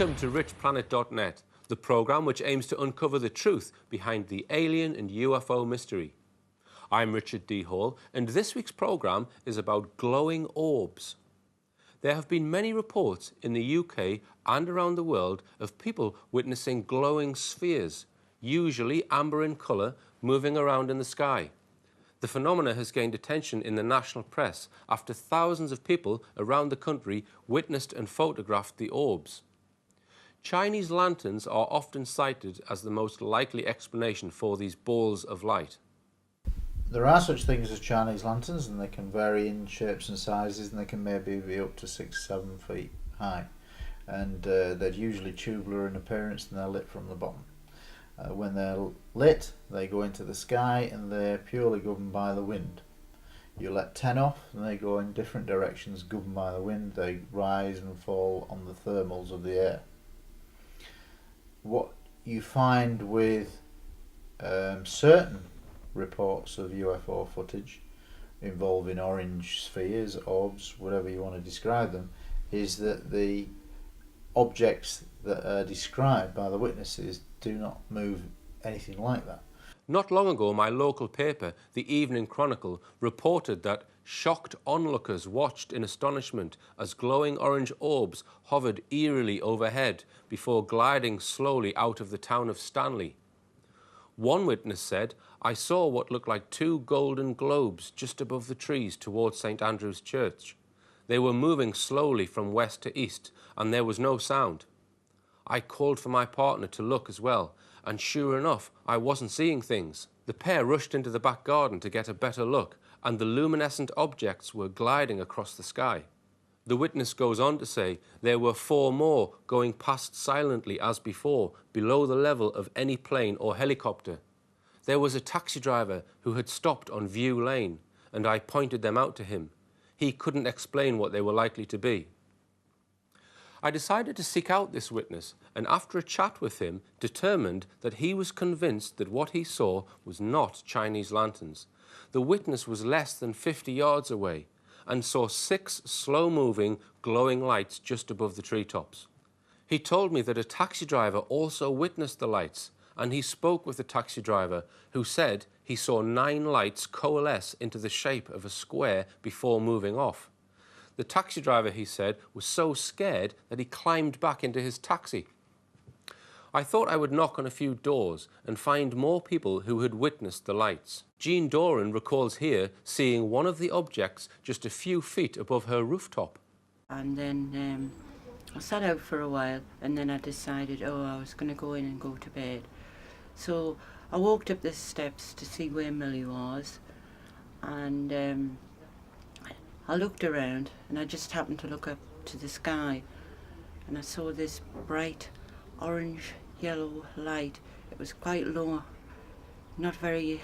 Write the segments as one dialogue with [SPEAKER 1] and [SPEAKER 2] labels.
[SPEAKER 1] Welcome to richplanet.net, the programme which aims to uncover the truth behind the alien and UFO mystery. I'm Richard D. Hall, and this week's programme is about glowing orbs. There have been many reports in the UK and around the world of people witnessing glowing spheres, usually amber in colour, moving around in the sky. The phenomena has gained attention in the national press after thousands of people around the country witnessed and photographed the orbs. Chinese lanterns are often cited as the most likely explanation for these balls of light.
[SPEAKER 2] There are such things as Chinese lanterns, and they can vary in shapes and sizes, and they can maybe be up to 6-7 feet high. And they're usually tubular in appearance, and they're lit from the bottom. When they're lit, they go into the sky, and they're purely governed by the wind. You let 10 off, and they go in different directions, governed by the wind. They rise and fall on the thermals of the air. What you find with certain reports of UFO footage involving orange spheres, orbs, whatever you want to describe them, is that the objects that are described by the witnesses do not move anything like that.
[SPEAKER 1] Not long ago, my local paper, the Evening Chronicle, reported that shocked onlookers watched in astonishment as glowing orange orbs hovered eerily overhead before gliding slowly out of the town of Stanley. One witness said, "I saw what looked like two golden globes just above the trees towards St. Andrew's Church. They were moving slowly from west to east, and there was no sound. I called for my partner to look as well, and sure enough, I wasn't seeing things. The pair rushed into the back garden to get a better look, and the luminescent objects were gliding across the sky." The witness goes on to say there were 4 more going past silently as before, below the level of any plane or helicopter. There was a taxi driver who had stopped on View Lane, and I pointed them out to him. He couldn't explain what they were likely to be. I decided to seek out this witness, and after a chat with him, determined that he was convinced that what he saw was not Chinese lanterns. The witness was less than 50 yards away and saw 6 slow-moving, glowing lights just above the treetops. He told me that a taxi driver also witnessed the lights, and he spoke with the taxi driver, who said he saw 9 lights coalesce into the shape of a square before moving off. The taxi driver, he said, was so scared that he climbed back into his taxi. I thought I would knock on a few doors and find more people who had witnessed the lights. Jean Doran recalls here seeing one of the objects just a few feet above her rooftop.
[SPEAKER 3] And then I sat out for a while, and then I decided, I was going to go in and go to bed. So I walked up the steps to see where Millie was, and I looked around, and I just happened to look up to the sky, and I saw this bright orange yellow light. It was quite low, not very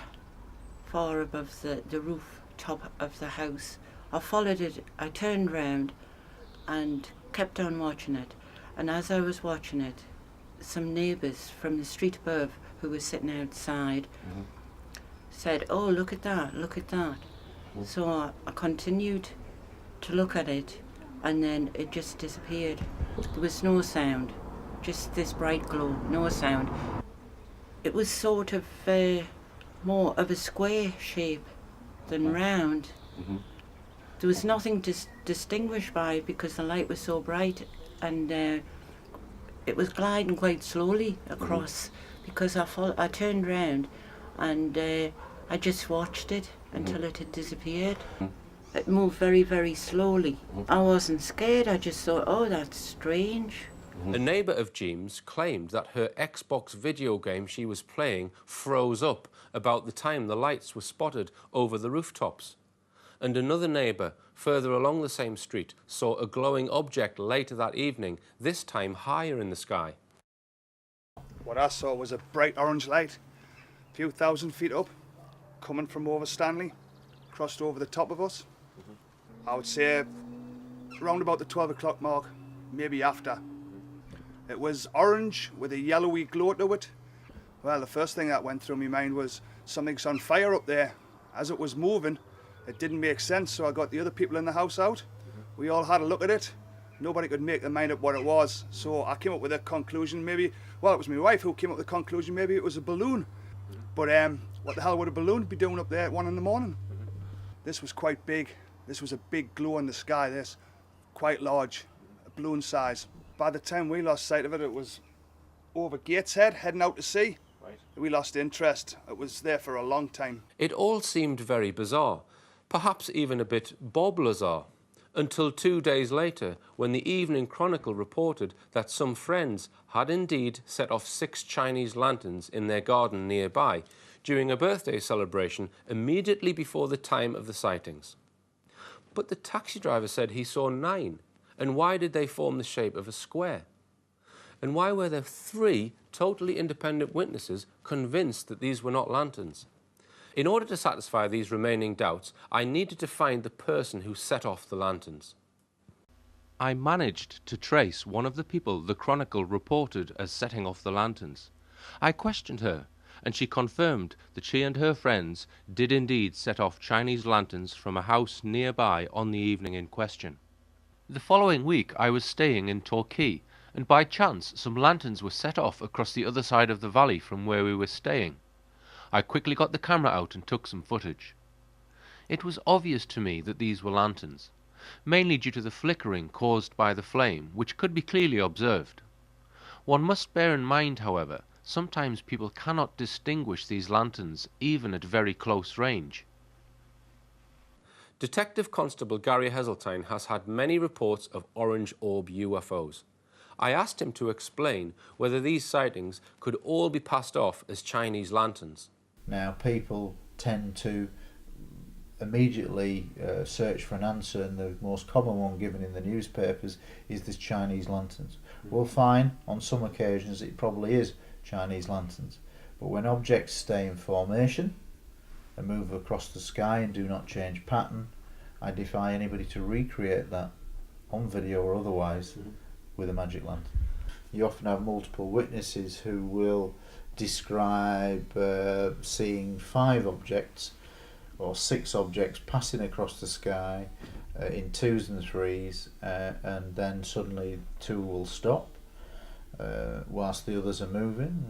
[SPEAKER 3] far above the roof top of the house. I followed it, I turned round and kept on watching it, and as I was watching it, some neighbours from the street above who were sitting outside said, "Oh, look at that, look at that." So I continued to look at it, and then it just disappeared. There was no sound, just this bright glow, no sound. It was sort of more of a square shape than round. There was nothing to distinguish by because the light was so bright, and it was gliding quite slowly across because I turned round and I just watched it until it had disappeared. It moved very, very slowly. I wasn't scared, I just thought, oh, that's strange.
[SPEAKER 1] A neighbour of Jean's claimed that her Xbox video game she was playing froze up about the time the lights were spotted over the rooftops. And another neighbour, further along the same street, saw a glowing object later that evening, this time higher in the sky.
[SPEAKER 4] What I saw was a bright orange light, a few thousand feet up, coming from over Stanley, crossed over the top of us. I would say around about the 12 o'clock mark, maybe after. It was orange with a yellowy glow to it. Well, the first thing that went through my mind was something's on fire up there. As it was moving, it didn't make sense, so I got the other people in the house out. We all had a look at it, Nobody could make their mind up what it was. So I came up with a conclusion, maybe, well, it was my wife who came up with the conclusion, maybe it was a balloon. But what the hell would a balloon be doing up there at 1 in the morning? This was quite big. This was a big glow in the sky, this. Quite large, a balloon size. By the time we lost sight of it, it was over Gateshead, heading out to sea.
[SPEAKER 1] Right.
[SPEAKER 4] We lost interest. It was there for a long time.
[SPEAKER 1] It all seemed very bizarre, perhaps even a bit Bob Lazar, until 2 days later when the Evening Chronicle reported that some friends had indeed set off 6 Chinese lanterns in their garden nearby during a birthday celebration immediately before the time of the sightings. But the taxi driver said he saw 9, and why did they form the shape of a square? And why were there 3 totally independent witnesses convinced that these were not lanterns? In order to satisfy these remaining doubts, I needed to find the person who set off the lanterns. I managed to trace one of the people the Chronicle reported as setting off the lanterns. I questioned her, and she confirmed that she and her friends did indeed set off Chinese lanterns from a house nearby on the evening in question. The following week I was staying in Torquay, and by chance some lanterns were set off across the other side of the valley from where we were staying. I quickly got the camera out and took some footage. It was obvious to me that these were lanterns, mainly due to the flickering caused by the flame, which could be clearly observed. One must bear in mind, however, sometimes people cannot distinguish these lanterns even at very close range. Detective Constable Gary Heseltine has had many reports of orange orb UFOs. I asked him to explain whether these sightings could all be passed off as Chinese lanterns.
[SPEAKER 2] Now, people tend to immediately search for an answer, and the most common one given in the newspapers is this Chinese lanterns. Well, fine, on some occasions it probably is Chinese lanterns, but when objects stay in formation and move across the sky and do not change pattern, I defy anybody to recreate that on video or otherwise with a magic lantern. You often have multiple witnesses who will describe seeing 5 objects or 6 objects passing across the sky in 2s and 3s, and then suddenly 2 will stop whilst the others are moving.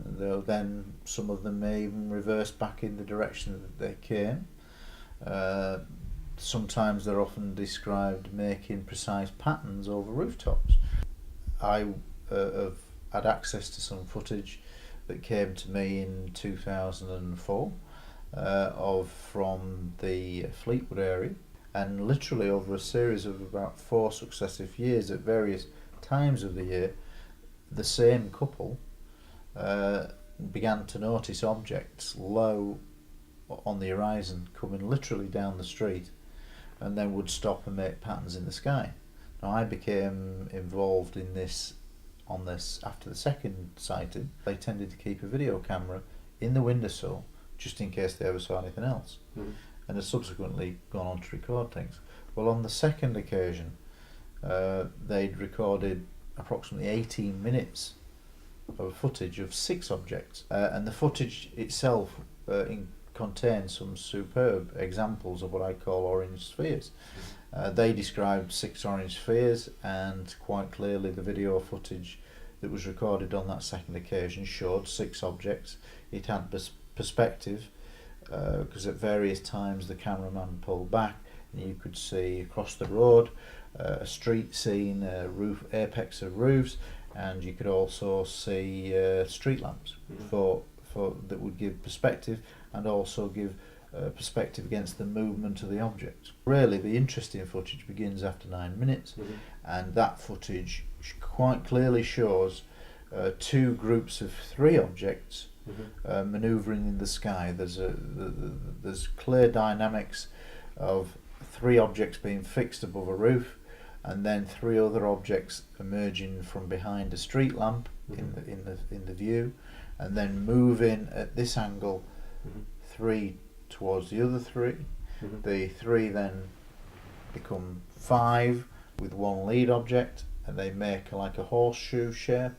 [SPEAKER 2] Then some of them may even reverse back in the direction that they came. Sometimes they're often described making precise patterns over rooftops. I have had access to some footage that came to me in 2004 from the Fleetwood area, and literally over a series of about 4 successive years at various times of the year, the same couple began to notice objects low on the horizon coming literally down the street, and then would stop and make patterns in the sky. Now, I became involved in this after the second sighting. They tended to keep a video camera in the windowsill just in case they ever saw anything else, and have subsequently gone on to record things. Well, on the second occasion, they'd recorded approximately 18 minutes of footage of 6 objects, and the footage itself contains some superb examples of what I call orange spheres. They described 6 orange spheres, and quite clearly the video footage that was recorded on that second occasion showed 6 objects. It had perspective because at various times the cameraman pulled back and you could see across the road a street scene, roof, apex of roofs, and you could also see street lamps for that would give perspective and also give perspective against the movement of the object. Really, the interesting footage begins after 9 minutes, and that footage quite clearly shows 2 groups of 3 objects manoeuvring in the sky. There's clear dynamics of 3 objects being fixed above a roof, and then 3 other objects emerging from behind a street lamp in the view, and then moving at this angle 3 towards the other 3. The 3 then become 5 with 1 lead object, and they make like a horseshoe shape,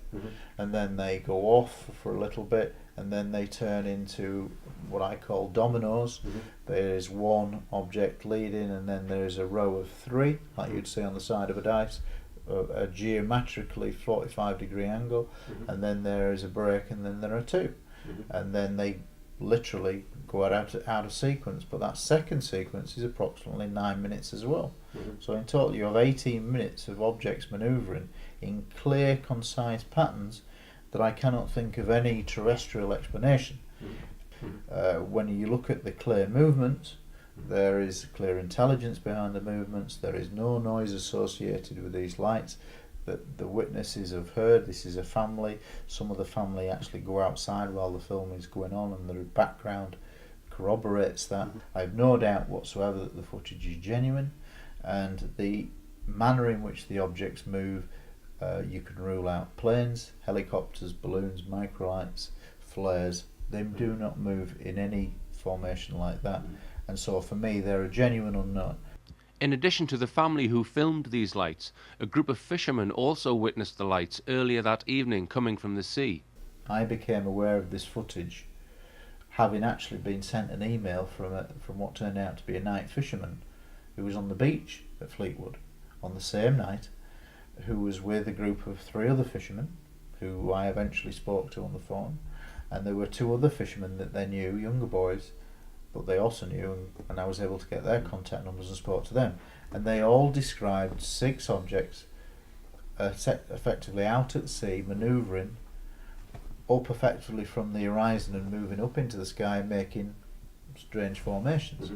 [SPEAKER 2] and then they go off for a little bit, and then they turn into what I call dominoes. There's 1 object leading, and then there's a row of 3 like you'd see on the side of a dice a geometrically 45-degree angle, and then there is a break, and then there are two, and then they literally go out of sequence. But that second sequence is approximately 9 minutes as well. So in total, you have 18 minutes of objects manoeuvring in clear, concise patterns that I cannot think of any terrestrial explanation. When you look at the clear movements, there is clear intelligence behind the movements. There is no noise associated with these lights that the witnesses have heard. This is a family. Some of the family actually go outside while the film is going on, and the background corroborates that. I have no doubt whatsoever that the footage is genuine, and the manner in which the objects move, you can rule out planes, helicopters, balloons, microlights, flares. They do not move in any formation like that. And so for me, they're a genuine unknown.
[SPEAKER 1] In addition to the family who filmed these lights, a group of fishermen also witnessed the lights earlier that evening coming from the sea.
[SPEAKER 2] I became aware of this footage having actually been sent an email from what turned out to be a night fisherman who was on the beach at Fleetwood on the same night, who was with a group of 3 other fishermen who I eventually spoke to on the phone, and there were 2 other fishermen that they knew, younger boys, but they also knew, and I was able to get their contact numbers and spoke to them, and they all described 6 objects effectively out at sea, manoeuvring up effectively from the horizon and moving up into the sky, making strange formations,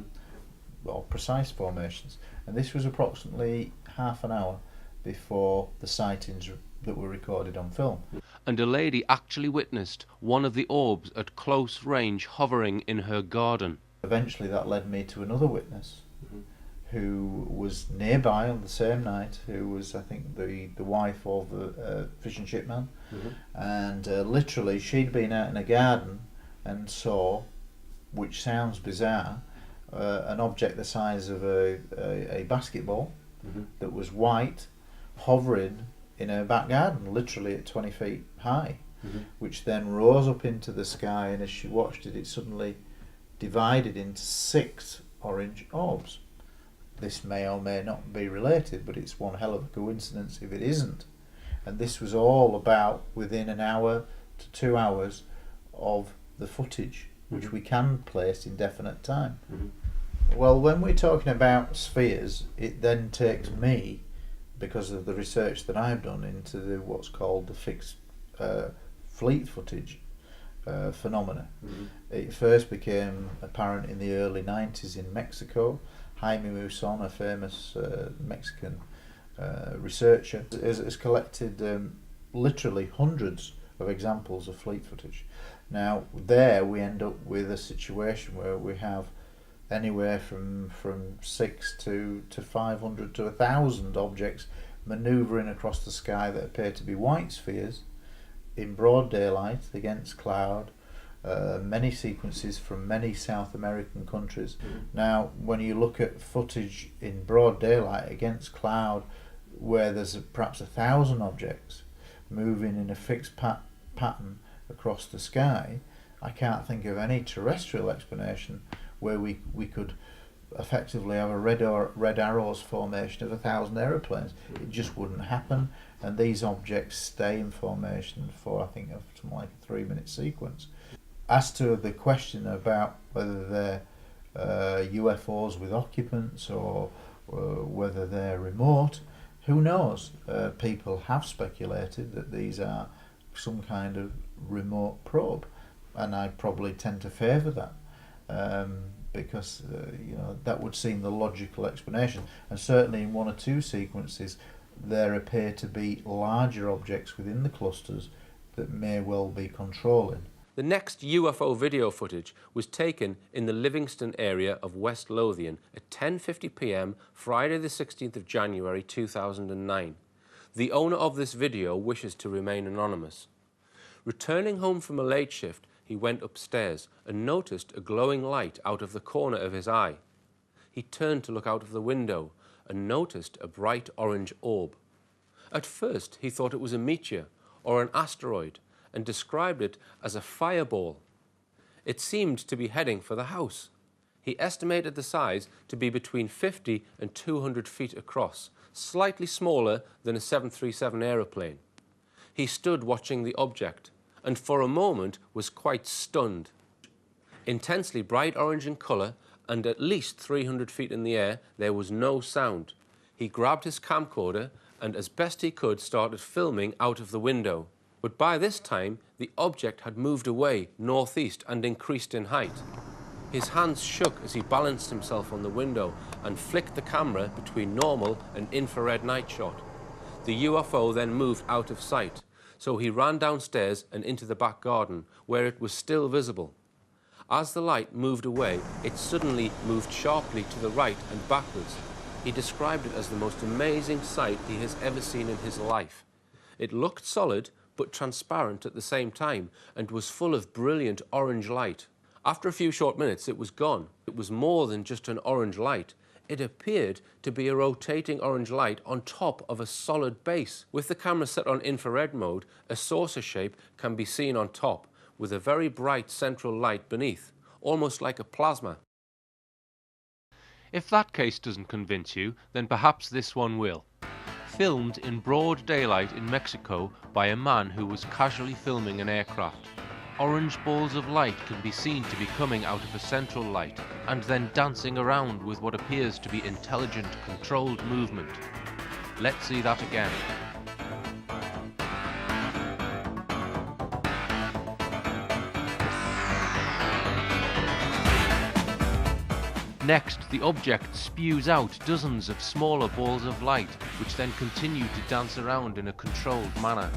[SPEAKER 2] or precise formations. And this was approximately half an hour before the sightings that were recorded on film.
[SPEAKER 1] And a lady actually witnessed one of the orbs at close range hovering in her garden.
[SPEAKER 2] Eventually that led me to another witness who was nearby on the same night, who was, I think, the wife of a fish and chip man, and literally she'd been out in a garden and saw, which sounds bizarre, an object the size of a basketball that was white, hovering in her back garden, literally at 20 feet high, which then rose up into the sky, and as she watched it, it suddenly divided into 6 orange orbs. This may or may not be related, but it's one hell of a coincidence if it isn't. And this was all about within an hour to 2 hours of the footage, which we can place in definite time. Well, when we're talking about spheres, it then takes me, because of the research that I've done into what's called the fixed fleet footage phenomena. It first became apparent in the early 90s in Mexico. Jaime Maussan, a famous Mexican researcher, has collected literally hundreds of examples of fleet footage. Now there we end up with a situation where we have anywhere from 6 to 500 to 1,000 objects manoeuvring across the sky that appear to be white spheres in broad daylight against cloud. Many sequences from many South American countries. Now, when you look at footage in broad daylight against cloud, where there's perhaps 1,000 objects moving in a fixed pattern across the sky, I can't think of any terrestrial explanation where we could effectively have a red arrows formation of 1,000 aeroplanes. It just wouldn't happen, and these objects stay in formation for, I think, something like a 3-minute sequence. As to the question about whether they're UFOs with occupants or whether they're remote, who knows? People have speculated that these are some kind of remote probe, and I probably tend to favour that. Because that would seem the logical explanation, and certainly in 1 or 2 sequences there appear to be larger objects within the clusters that may well be controlling.
[SPEAKER 1] The next UFO video footage was taken in the Livingston area of West Lothian at 10:50 p.m. Friday the 16th of January 2009. The owner of this video wishes to remain anonymous. Returning home from a late shift, he went upstairs and noticed a glowing light out of the corner of his eye. He turned to look out of the window and noticed a bright orange orb. At first he thought it was a meteor or an asteroid and described it as a fireball. It seemed to be heading for the house. He estimated the size to be between 50 and 200 feet across, slightly smaller than a 737 aeroplane. He stood watching the object, and for a moment was quite stunned. Intensely bright orange in colour and at least 300 feet in the air, there was no sound. He grabbed his camcorder and, as best he could, started filming out of the window. But by this time, the object had moved away northeast and increased in height. His hands shook as he balanced himself on the window and flicked the camera between normal and infrared night shot. The UFO then moved out of sight, so he ran downstairs and into the back garden, where it was still visible. As the light moved away, it suddenly moved sharply to the right and backwards. He described it as the most amazing sight he has ever seen in his life. It looked solid, but transparent at the same time, and was full of brilliant orange light. After a few short minutes, it was gone. It was more than just an orange light. It appeared to be a rotating orange light on top of a solid base. With the camera set on infrared mode, a saucer shape can be seen on top, with a very bright central light beneath, almost like a plasma. If that case doesn't convince you, then perhaps this one will. Filmed in broad daylight in Mexico by a man who was casually filming an aircraft. Orange balls of light can be seen to be coming out of a central light and then dancing around with what appears to be intelligent, controlled movement. Let's see that again. Next, the object spews out dozens of smaller balls of light, which then continue to dance around in a controlled manner.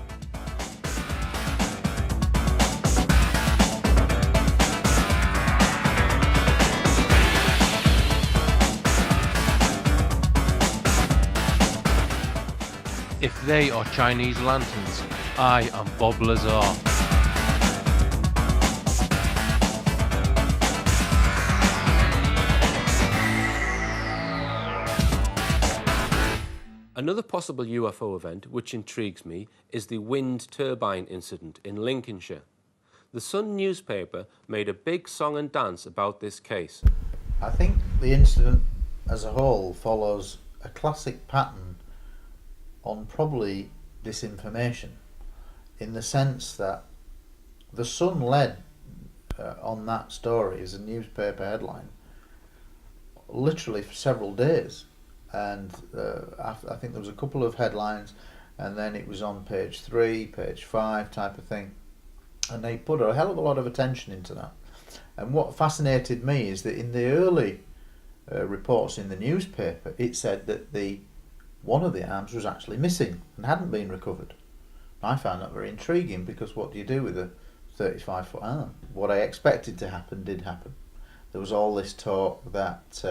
[SPEAKER 1] If they are Chinese lanterns, I am Bob Lazar. Another possible UFO event which intrigues me is the wind turbine incident in Lincolnshire. The Sun newspaper made a big song and dance about this case.
[SPEAKER 2] I think the incident as a whole follows a classic pattern on probably disinformation, in the sense that the Sun led on that story as a newspaper headline literally for several days. And I think there was a couple of headlines, and then it was on page 3, page 5 type of thing, and they put a hell of a lot of attention into that. And what fascinated me is that in the early reports in the newspaper, it said that one of the arms was actually missing and hadn't been recovered. I found that very intriguing, because what do you do with a 35-foot arm? What I expected to happen did happen. There was all this talk that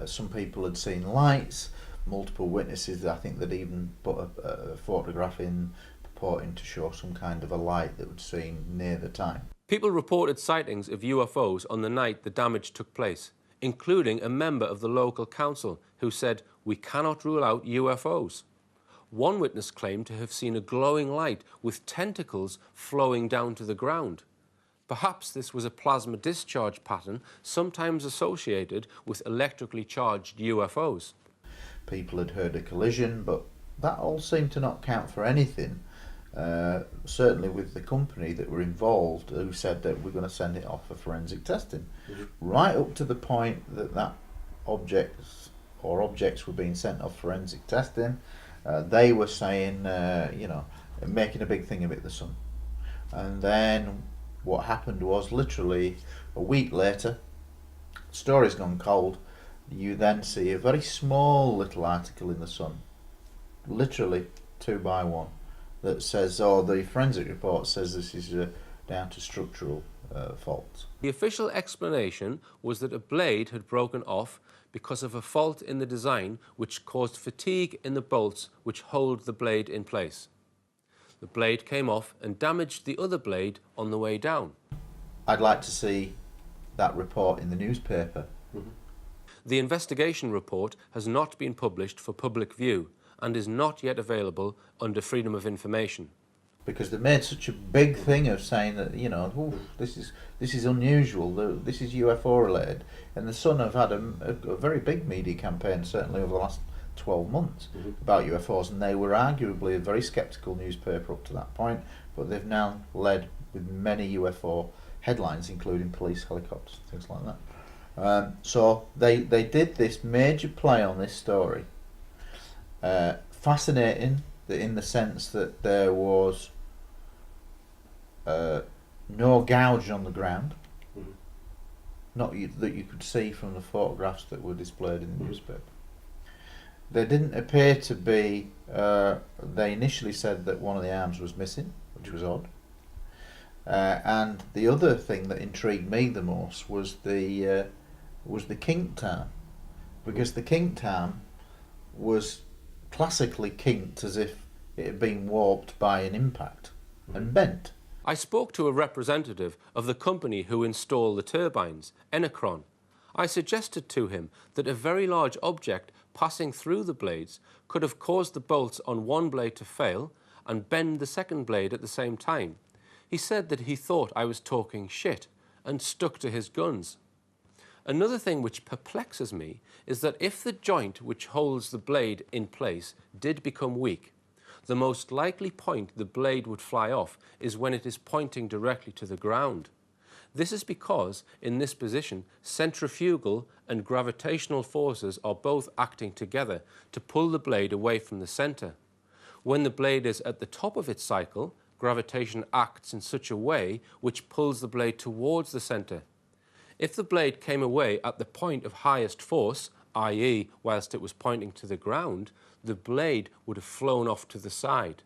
[SPEAKER 2] some people had seen lights, multiple witnesses, I think, that even put a photograph in purporting to show some kind of a light that was seen near the time.
[SPEAKER 1] People reported sightings of UFOs on the night the damage took place, including a member of the local council who said, "We cannot rule out UFOs." One witness claimed to have seen a glowing light with tentacles flowing down to the ground. Perhaps this was a plasma discharge pattern sometimes associated with electrically charged UFOs.
[SPEAKER 2] People had heard a collision, but that all seemed to not count for anything. Certainly with the company that were involved, who said that we're going to send it off for forensic testing. Right up to the point that objects were being sent off forensic testing, they were saying, making a big thing of it, the Sun. And then what happened was, literally a week later, story's gone cold. You then see a very small little article in the Sun, literally 2 by 1, that says, the forensic report says this is down to structural faults.
[SPEAKER 1] The official explanation was that a blade had broken off because of a fault in the design which caused fatigue in the bolts which hold the blade in place. The blade came off and damaged the other blade on the way down.
[SPEAKER 2] I'd like to see that report in the newspaper.
[SPEAKER 1] The investigation report has not been published for public view and is not yet available under Freedom of Information.
[SPEAKER 2] because they made such a big thing of saying that, you know, "Ooh, this is unusual, this is UFO related," and the Sun have had a very big media campaign, certainly over the last 12 months, about UFOs, and they were arguably a very sceptical newspaper up to that point, but they've now led with many UFO headlines, including police helicopters, things like that. So they did this major play on this story. Fascinating in the sense that there was no gouge on the ground, that you could see from the photographs that were displayed in the newspaper. There didn't appear to be. They initially said that one of the arms was missing, which was odd. And the other thing that intrigued me the most was the kinked arm, because the kinked arm was classically kinked as if it had been warped by an impact and bent.
[SPEAKER 1] I spoke to a representative of the company who install the turbines, Enercron. I suggested to him that a very large object passing through the blades could have caused the bolts on one blade to fail and bend the second blade at the same time. He said that he thought I was talking shit and stuck to his guns. Another thing which perplexes me is that if the joint which holds the blade in place did become weak, the most likely point the blade would fly off is when it is pointing directly to the ground. This is because, in this position, centrifugal and gravitational forces are both acting together to pull the blade away from the center. When the blade is at the top of its cycle, gravitation acts in such a way which pulls the blade towards the center. If the blade came away at the point of highest force, i.e. whilst it was pointing to the ground, the blade would have flown off to the side.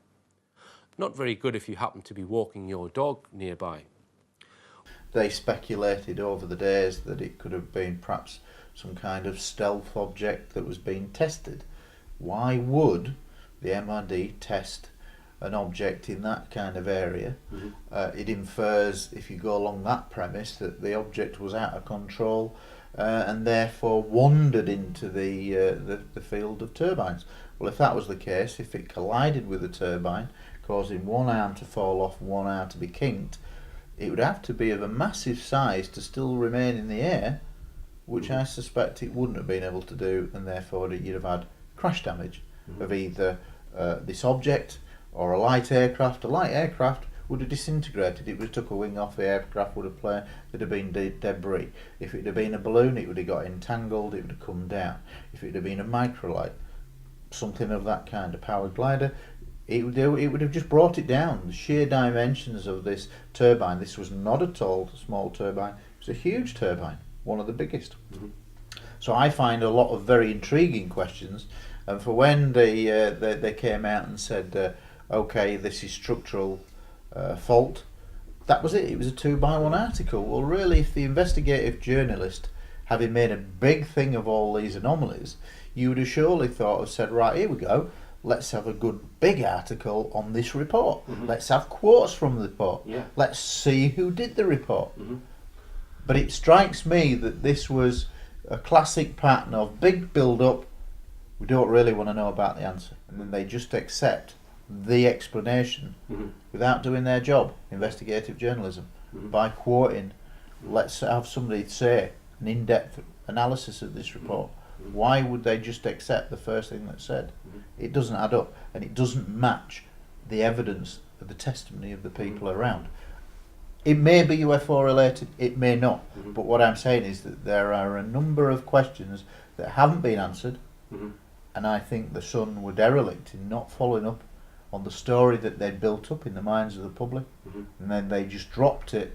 [SPEAKER 1] Not very good if you happen to be walking your dog nearby.
[SPEAKER 2] They speculated over the days that it could have been perhaps some kind of stealth object that was being tested. Why would the MRD test an object in that kind of area? It infers, if you go along that premise, that the object was out of control and therefore wandered into the field of turbines. Well, if that was the case, if it collided with a turbine, causing one arm to fall off and one arm to be kinked, it would have to be of a massive size to still remain in the air, which I suspect it wouldn't have been able to do, and therefore you'd have had crash damage of either this object or a light aircraft. A light aircraft would have disintegrated. It would have took a wing off, the aircraft would have flown, there'd have been debris. If it had been a balloon, it would have got entangled, it would have come down. If it had been a microlight, something of that kind, a powered glider, it would have just brought it down. The sheer dimensions of this turbine, this was not at all a small turbine, it was a huge turbine, one of the biggest. So I find a lot of very intriguing questions, and for when they came out and said, okay, this is structural fault, that was it. It was a 2x1 article. Well, really, if the investigative journalist, having made a big thing of all these anomalies, you would have surely thought of said, right, here we go, let's have a good big article on this report. Let's have quotes from the report. Let's see who did the report. But it strikes me that this was a classic pattern of big build-up. We don't really want to know about the answer, and then they just accept the explanation without doing their job, investigative journalism, by quoting. Let's have somebody say an in-depth analysis of this report. Why would they just accept the first thing that's said? It doesn't add up, and it doesn't match the evidence of the testimony of the people around. It may be UFO related, it may not, but what I'm saying is that there are a number of questions that haven't been answered, and I think the Sun were derelict in not following up on the story that they'd built up in the minds of the public, and then they just dropped it.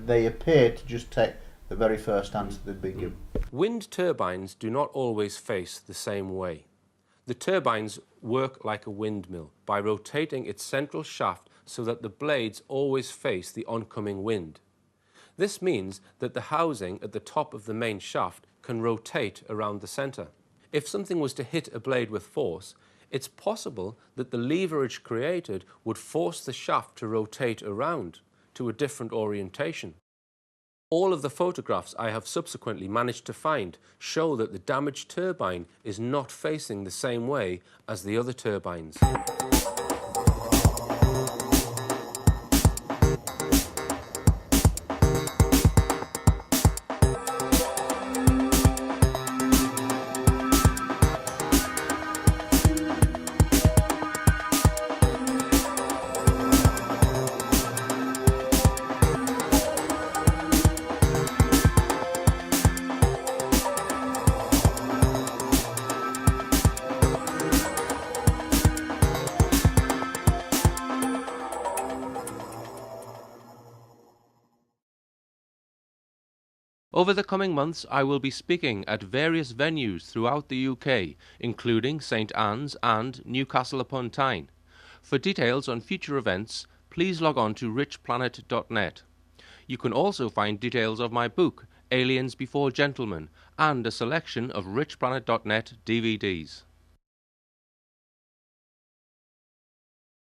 [SPEAKER 2] They appear to just take the very first answer they'd been given.
[SPEAKER 1] Wind turbines do not always face the same way. The turbines work like a windmill by rotating its central shaft so that the blades always face the oncoming wind. This means that the housing at the top of the main shaft can rotate around the center. If something was to hit a blade with force, it's possible that the leverage created would force the shaft to rotate around to a different orientation. All of the photographs I have subsequently managed to find show that the damaged turbine is not facing the same way as the other turbines. Over the coming months, I will be speaking at various venues throughout the UK, including St Anne's and Newcastle upon Tyne. For details on future events, please log on to richplanet.net. You can also find details of my book, Aliens Before Gentlemen, and a selection of richplanet.net DVDs.